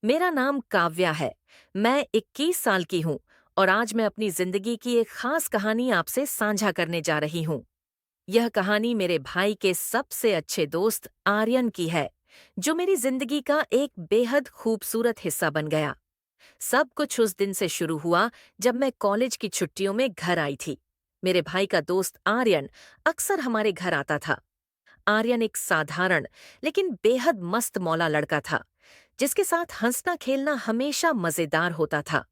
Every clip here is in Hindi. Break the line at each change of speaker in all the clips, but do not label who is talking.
मेरा नाम काव्या है। मैं 21 साल की हूँ और आज मैं अपनी जिंदगी की एक खास कहानी आपसे साझा करने जा रही हूँ। यह कहानी मेरे भाई के सबसे अच्छे दोस्त आर्यन की है, जो मेरी जिंदगी का एक बेहद खूबसूरत हिस्सा बन गया। सब कुछ उस दिन से शुरू हुआ जब मैं कॉलेज की छुट्टियों में घर आई थी। मेरे भाई का दोस्त आर्यन अक्सर हमारे घर आता था। आर्यन एक साधारण लेकिन बेहद मस्त मौला लड़का था, जिसके साथ हंसना खेलना हमेशा मजेदार होता था।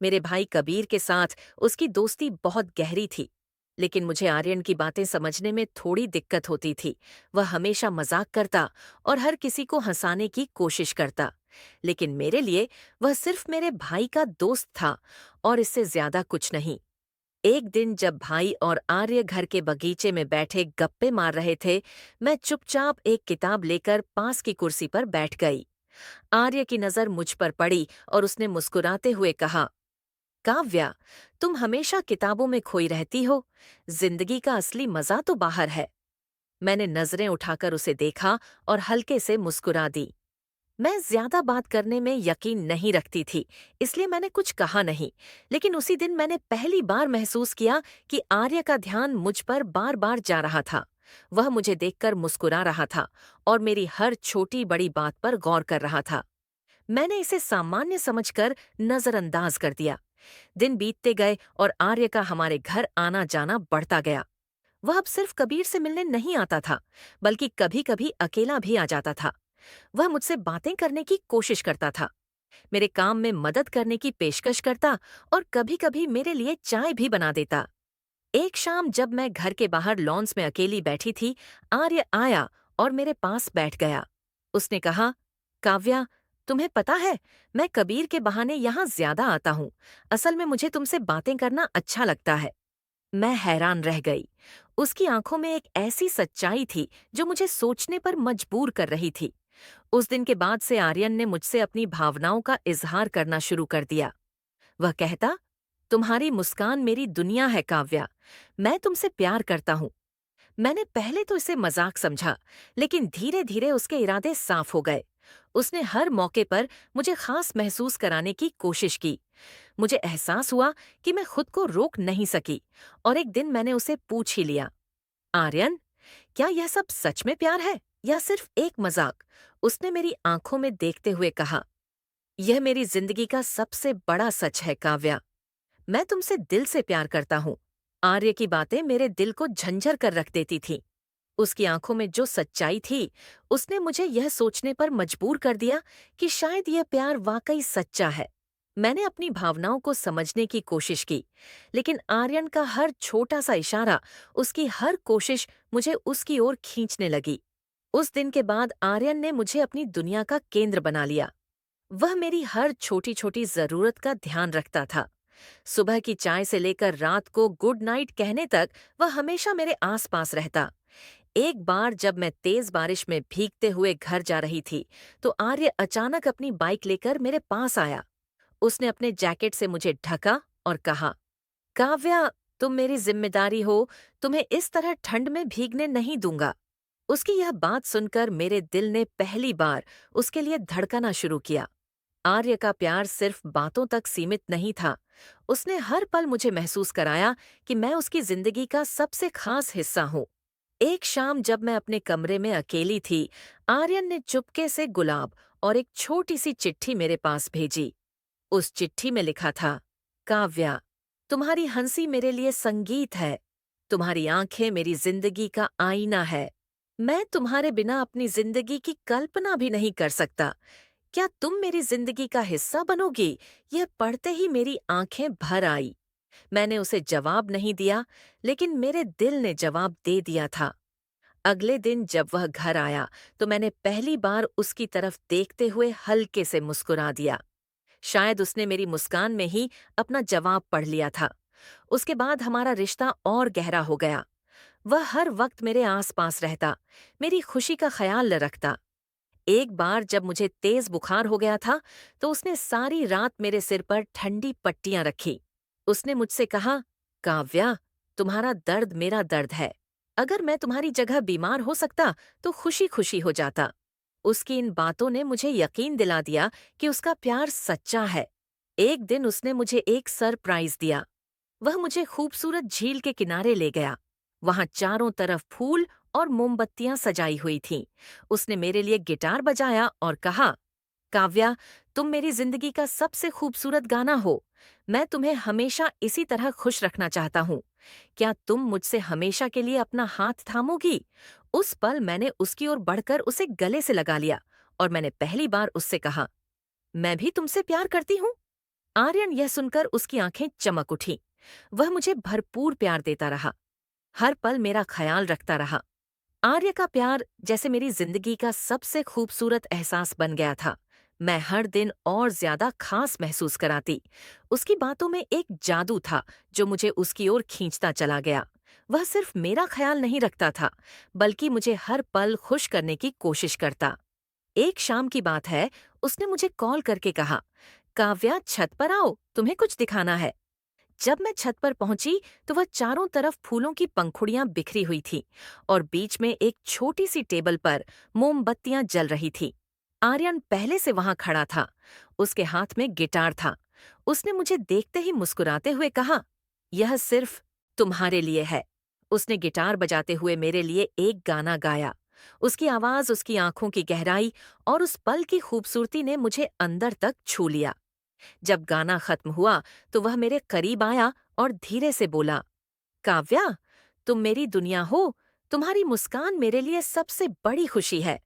मेरे भाई कबीर के साथ उसकी दोस्ती बहुत गहरी थी, लेकिन मुझे आर्यन की बातें समझने में थोड़ी दिक्कत होती थी। वह हमेशा मजाक करता और हर किसी को हंसाने की कोशिश करता, लेकिन मेरे लिए वह सिर्फ मेरे भाई का दोस्त था और इससे ज्यादा कुछ नहीं। एक दिन जब भाई और आर्य घर के बगीचे में बैठे गप्पे मार रहे थे, मैं चुपचाप एक किताब लेकर पास की कुर्सी पर बैठ गई। आर्य की नजर मुझ पर पड़ी और उसने मुस्कुराते हुए कहा, काव्या, तुम हमेशा किताबों में खोई रहती हो। जिंदगी का असली मजा तो बाहर है। मैंने नजरें उठाकर उसे देखा और हल्के से मुस्कुरा दी। मैं ज्यादा बात करने में यकीन नहीं रखती थी, इसलिए मैंने कुछ कहा नहीं। लेकिन उसी दिन मैंने पहली बार महसूस किया कि आर्य का ध्यान मुझ पर बार बार जा रहा था। वह मुझे देखकर मुस्कुरा रहा था और मेरी हर छोटी बड़ी बात पर गौर कर रहा था। मैंने इसे सामान्य समझकर नजरअंदाज कर दिया। दिन बीतते गए और आर्य का हमारे घर आना जाना बढ़ता गया। वह अब सिर्फ कबीर से मिलने नहीं आता था, बल्कि कभी कभी अकेला भी आ जाता था। वह मुझसे बातें करने की कोशिश करता था, मेरे काम में मदद करने की पेशकश करता और कभी-कभी मेरे लिए चाय भी बना देता। एक शाम जब मैं घर के बाहर लॉन्स में अकेली बैठी थी, आर्य आया और मेरे पास बैठ गया। उसने कहा, काव्या, तुम्हें पता है, मैं कबीर के बहाने यहाँ ज्यादा आता हूँ। असल में मुझे तुमसे बातें करना अच्छा लगता है। मैं हैरान रह गई। उसकी आंखों में एक ऐसी सच्चाई थी जो मुझे सोचने पर मजबूर कर रही थी। उस दिन के बाद से आर्यन ने मुझसे अपनी भावनाओं का इजहार करना शुरू कर दिया। वह कहता, तुम्हारी मुस्कान मेरी दुनिया है काव्या। मैं तुमसे प्यार करता हूँ। मैंने पहले तो इसे मजाक समझा, लेकिन धीरे धीरे उसके इरादे साफ हो गए। उसने हर मौके पर मुझे खास महसूस कराने की कोशिश की। मुझे एहसास हुआ कि मैं खुद को रोक नहीं सकी और एक दिन मैंने उसे पूछ ही लिया, आर्यन, क्या यह सब सच में प्यार है या सिर्फ एक मजाक? उसने मेरी आंखों में देखते हुए कहा, यह मेरी जिंदगी का सबसे बड़ा सच है काव्या। मैं तुमसे दिल से प्यार करता हूँ। आर्य की बातें मेरे दिल को झंझर कर रख देती थीं। उसकी आंखों में जो सच्चाई थी, उसने मुझे यह सोचने पर मजबूर कर दिया कि शायद यह प्यार वाकई सच्चा है। मैंने अपनी भावनाओं को समझने की कोशिश की, लेकिन आर्यन का हर छोटा सा इशारा, उसकी हर कोशिश मुझे उसकी ओर खींचने लगी। उस दिन के बाद आर्यन ने मुझे अपनी दुनिया का केंद्र बना लिया। वह मेरी हर छोटी छोटी जरूरत का ध्यान रखता था। सुबह की चाय से लेकर रात को गुड नाइट कहने तक वह हमेशा मेरे आसपास रहता। एक बार जब मैं तेज बारिश में भीगते हुए घर जा रही थी, तो आर्य अचानक अपनी बाइक लेकर मेरे पास आया। उसने अपने जैकेट से मुझे ढका और कहा, काव्या, तुम मेरी जिम्मेदारी हो, तुम्हें इस तरह ठंड में भीगने नहीं दूंगा। उसकी यह बात सुनकर मेरे दिल ने पहली बार उसके लिए धड़कना शुरू किया। आर्य का प्यार सिर्फ बातों तक सीमित नहीं था। उसने हर पल मुझे महसूस कराया कि मैं उसकी जिंदगी का सबसे खास हिस्सा हूँ। एक शाम जब मैं अपने कमरे में अकेली थी, आर्यन ने चुपके से गुलाब और एक छोटी सी चिट्ठी मेरे पास भेजी। उस चिट्ठी में लिखा था, काव्या, तुम्हारी हंसी मेरे लिए संगीत है। तुम्हारी आंखें मेरी जिंदगी का आईना है। मैं तुम्हारे बिना अपनी जिंदगी की कल्पना भी नहीं कर सकता। क्या तुम मेरी जिंदगी का हिस्सा बनोगी? यह पढ़ते ही मेरी आंखें भर आई। मैंने उसे जवाब नहीं दिया, लेकिन मेरे दिल ने जवाब दे दिया था। अगले दिन जब वह घर आया, तो मैंने पहली बार उसकी तरफ देखते हुए हल्के से मुस्कुरा दिया। शायद उसने मेरी मुस्कान में ही अपना जवाब पढ़ लिया था। उसके बाद हमारा रिश्ता और गहरा हो गया। वह हर वक्त मेरे आसपास रहता, मेरी खुशी का ख्याल रखता। एक बार जब मुझे तेज बुखार हो गया था, तो उसने सारी रात मेरे सिर पर ठंडी पट्टियां रखी। उसने मुझसे कहा, काव्या, तुम्हारा दर्द मेरा दर्द है। अगर मैं तुम्हारी जगह बीमार हो सकता, तो खुशी खुशी हो जाता। उसकी इन बातों ने मुझे यकीन दिला दिया कि उसका प्यार सच्चा है। एक दिन उसने मुझे एक सरप्राइज दिया। वह मुझे खूबसूरत झील के किनारे ले गया। वहां चारों तरफ फूल और मोमबत्तियां सजाई हुई थीं। उसने मेरे लिए गिटार बजाया और कहा, काव्या, तुम मेरी जिंदगी का सबसे खूबसूरत गाना हो। मैं तुम्हें हमेशा इसी तरह खुश रखना चाहता हूँ। क्या तुम मुझसे हमेशा के लिए अपना हाथ थामोगी? उस पल मैंने उसकी ओर बढ़कर उसे गले से लगा लिया और मैंने पहली बार उससे कहा, मैं भी तुमसे प्यार करती हूँ। आर्यन यह सुनकर उसकी आंखें चमक उठी। वह मुझे भरपूर प्यार देता रहा, हर पल मेरा ख्याल रखता रहा। आर्य का प्यार जैसे मेरी जिंदगी का सबसे खूबसूरत एहसास बन गया था। मैं हर दिन और ज्यादा खास महसूस कराती। उसकी बातों में एक जादू था जो मुझे उसकी ओर खींचता चला गया। वह सिर्फ मेरा ख्याल नहीं रखता था, बल्कि मुझे हर पल खुश करने की कोशिश करता। एक शाम की बात है, उसने मुझे कॉल करके कहा, काव्या, छत पर आओ, तुम्हें कुछ दिखाना है। जब मैं छत पर पहुंची तो वह चारों तरफ फूलों की पंखुड़ियां बिखरी हुई थी और बीच में एक छोटी सी टेबल पर मोमबत्तियां जल रही थी। आर्यन पहले से वहां खड़ा था। उसके हाथ में गिटार था। उसने मुझे देखते ही मुस्कुराते हुए कहा, यह सिर्फ तुम्हारे लिए है। उसने गिटार बजाते हुए मेरे लिए एक गाना गाया। उसकी आवाज, उसकी आंखों की गहराई और उस पल की खूबसूरती ने मुझे अंदर तक छू लिया। जब गाना खत्म हुआ तो वह मेरे करीब आया और धीरे से बोला, काव्या, तुम मेरी दुनिया हो। तुम्हारी मुस्कान मेरे लिए सबसे बड़ी खुशी है।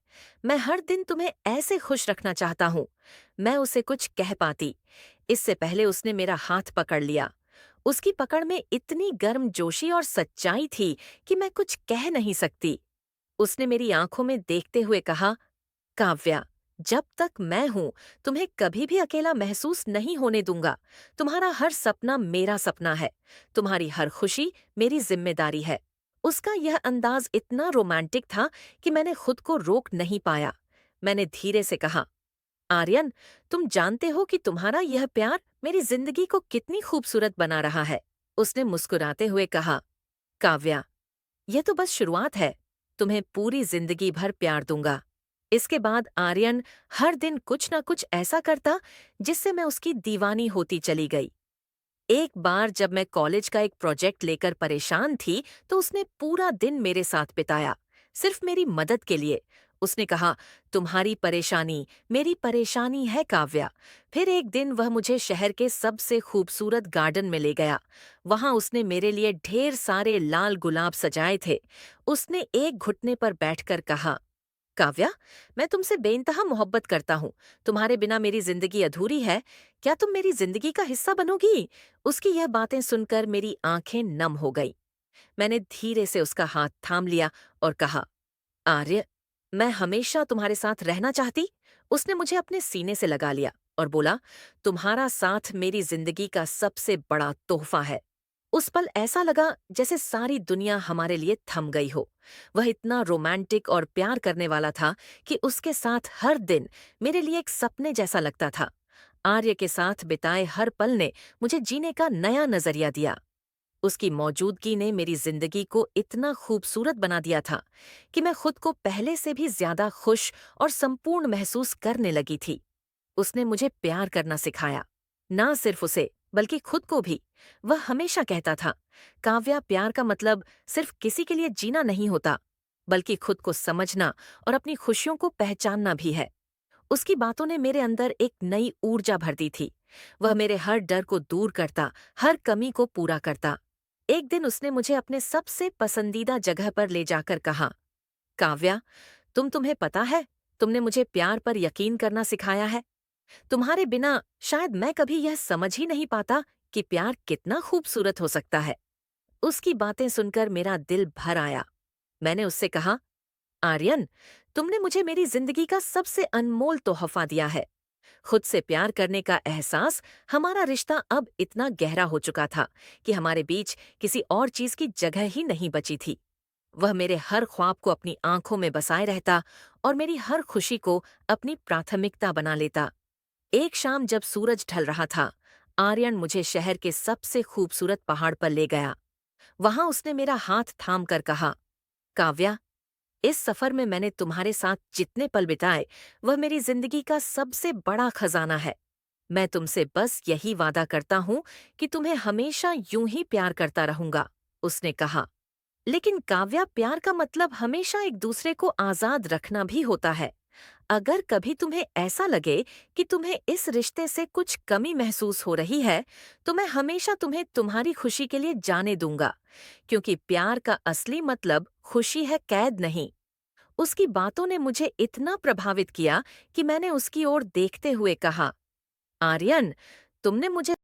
मैं हर दिन तुम्हें ऐसे खुश रखना चाहता हूँ। मैं उसे कुछ कह पाती, इससे पहले उसने मेरा हाथ पकड़ लिया। उसकी पकड़ में इतनी गर्मजोशी और सच्चाई थी कि मैं कुछ कह नहीं सकती। उसने मेरी आंखों में देखते हुए कहा, काव्या, जब तक मैं हूं, तुम्हें कभी भी अकेला महसूस नहीं होने दूंगा। तुम्हारा हर सपना मेरा सपना है। तुम्हारी हर खुशी मेरी जिम्मेदारी है। उसका यह अंदाज इतना रोमांटिक था कि मैंने खुद को रोक नहीं पाया। मैंने धीरे से कहा, आर्यन, तुम जानते हो कि तुम्हारा यह प्यार मेरी जिंदगी को कितनी खूबसूरत बना रहा है। उसने मुस्कुराते हुए कहा, काव्या, यह तो बस शुरुआत है। तुम्हें पूरी जिंदगी भर प्यार दूंगा। इसके बाद आर्यन हर दिन कुछ न कुछ ऐसा करता जिससे मैं उसकी दीवानी होती चली गई। एक बार जब मैं कॉलेज का एक प्रोजेक्ट लेकर परेशान थी तो उसने पूरा दिन मेरे साथ बिताया, सिर्फ मेरी मदद के लिए। उसने कहा, तुम्हारी परेशानी मेरी परेशानी है, काव्या। फिर एक दिन वह मुझे शहर के सबसे खूबसूरत गार्डन में ले गया। वहां उसने मेरे लिए ढेर सारे लाल गुलाब सजाए थे। उसने एक घुटने पर बैठकर कहा, काव्या, मैं तुमसे बेइंतहा मोहब्बत करता हूँ। तुम्हारे बिना मेरी जिंदगी अधूरी है। क्या तुम मेरी जिंदगी का हिस्सा बनोगी? उसकी यह बातें सुनकर मेरी आंखें नम हो गई। मैंने धीरे से उसका हाथ थाम लिया और कहा, आर्य, मैं हमेशा तुम्हारे साथ रहना चाहती। उसने मुझे अपने सीने से लगा लिया और बोला, तुम्हारा साथ मेरी जिंदगी का सबसे बड़ा तोहफा है। उस पल ऐसा लगा जैसे सारी दुनिया हमारे लिए थम गई हो। वह इतना रोमांटिक और प्यार करने वाला था कि उसके साथ हर दिन मेरे लिए एक सपने जैसा लगता था। आर्य के साथ बिताए हर पल ने मुझे जीने का नया नजरिया दिया। उसकी मौजूदगी ने मेरी जिंदगी को इतना खूबसूरत बना दिया था कि मैं खुद को पहले से भी ज्यादा खुश और संपूर्ण महसूस करने लगी थी। उसने मुझे प्यार करना सिखाया, ना सिर्फ उसे बल्कि खुद को भी। वह हमेशा कहता था, काव्या, प्यार का मतलब सिर्फ किसी के लिए जीना नहीं होता, बल्कि खुद को समझना और अपनी खुशियों को पहचानना भी है। उसकी बातों ने मेरे अंदर एक नई ऊर्जा भर दी थी। वह मेरे हर डर को दूर करता, हर कमी को पूरा करता। एक दिन उसने मुझे अपने सबसे पसंदीदा जगह पर ले जाकर कहा, काव्या, तुम्हें पता है, तुमने मुझे प्यार पर यकीन करना सिखाया है। तुम्हारे बिना शायद मैं कभी यह समझ ही नहीं पाता कि प्यार कितना खूबसूरत हो सकता है। उसकी बातें सुनकर मेरा दिल भर आया। मैंने उससे कहा, आर्यन, तुमने मुझे मेरी जिंदगी का सबसे अनमोल तोहफा दिया है। खुद से प्यार करने का एहसास। हमारा रिश्ता अब इतना गहरा हो चुका था कि हमारे बीच किसी और चीज की जगह ही नहीं बची थी। वह मेरे हर ख्वाब को अपनी आंखों में बसाए रहता और मेरी हर खुशी को अपनी प्राथमिकता बना लेता। एक शाम जब सूरज ढल रहा था, आर्यन मुझे शहर के सबसे खूबसूरत पहाड़ पर ले गया। वहां उसने मेरा हाथ थाम कर कहा, काव्या, इस सफर में मैंने तुम्हारे साथ जितने पल बिताए, वह मेरी जिंदगी का सबसे बड़ा खजाना है। मैं तुमसे बस यही वादा करता हूँ कि तुम्हें हमेशा यूं ही प्यार करता रहूंगा, उसने कहा। लेकिन काव्या, प्यार का मतलब हमेशा एक दूसरे को आजाद रखना भी होता है। अगर कभी तुम्हें ऐसा लगे कि तुम्हें इस रिश्ते से कुछ कमी महसूस हो रही है, तो मैं हमेशा तुम्हें तुम्हारी खुशी के लिए जाने दूंगा, क्योंकि प्यार का असली मतलब खुशी है, कैद नहीं। उसकी बातों ने मुझे इतना प्रभावित किया कि मैंने उसकी ओर देखते हुए कहा, आर्यन, तुमने मुझे